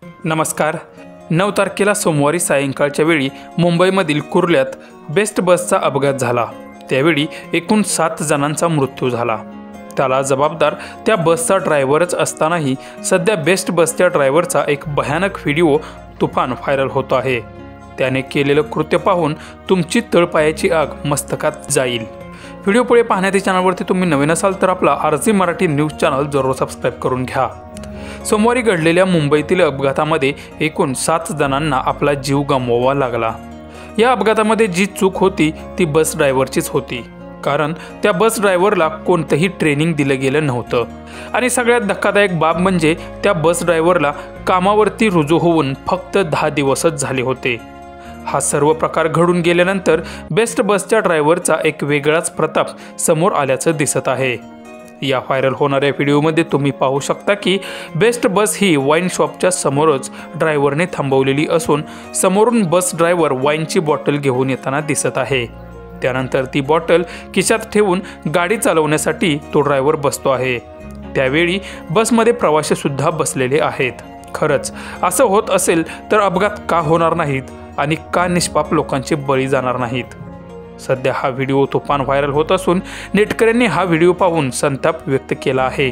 नमस्कार। 9 तारखेला सोमवारी सायंकाळच्या वेळी मुंबईमधील कुर्ल्यात बेस्ट बसचा अपघात झाला। त्यावेळी एकूण 7 जणांचा मृत्यू झाला। त्याला जबाबदार त्या बसचा ड्रायव्हरच असतानाही सध्या बेस्ट बसच्या ड्रायव्हरचा एक भयानक व्हिडिओ तुफान व्हायरल होत आहे। त्याने केलेलं कृत्य पाहून तुमची तळपायाची आग मस्तकात जाईल। व्हिडिओ पुढे पाहण्याच्या चॅनलवरती तुम्ही नवीन असाल तर आपला आरजी मराठी न्यूज चॅनल जरूर सबस्क्राइब करून घ्या। सोमवारी घडलेल्या मुंबईतील अपघातामध्ये एकूण 7 जणांना आपला जीव गमवावा लागला। या अपघातामध्ये जी चूक होती ती बस ड्रायव्हरचीच होती, कारण त्या बस ड्रायव्हरला कोणतंही ट्रेनिंग दिलं गेलं नव्हतं। आणि सगळ्यात धक्कादायक बाब म्हणजे त्या बस ड्रायव्हरला कामावरती रुजू होऊन फक्त 10 दिवसच झाले होते। हा सर्व प्रकार घडून गेल्यानंतर बेस्ट बसच्या ड्रायव्हरचा एक वेगळाच प्रताप समोर आल्याचं दिसत आहे। या व्हायरल होणाऱ्या व्हिडिओमध्ये तुम्ही पाहू शकता की बेस्ट बस ही वाईन शॉपच्या समोरच ड्रायव्हरने थांबवलेली असून समोरून बस ड्रायव्हर वाईनची बॉटल घेऊन येताना दिसत आहे। त्यानंतर ती बॉटल खिशात ठेवून गाडी चालवण्यासाठी तो ड्रायव्हर बसतो आहे। त्यावेळी बसमध्ये प्रवासी सुद्धा बसलेले आहेत। खरंच असं होत असेल तर अपघात का होणार नाहीत आणि का निष्पाप लोकांचे बळी जाणार नाहीत? सध्या हा व्हिडिओ तुफान व्हायरल होत असून नेटकऱ्यांनी हा व्हिडिओ पाहून संताप व्यक्त केला आहे।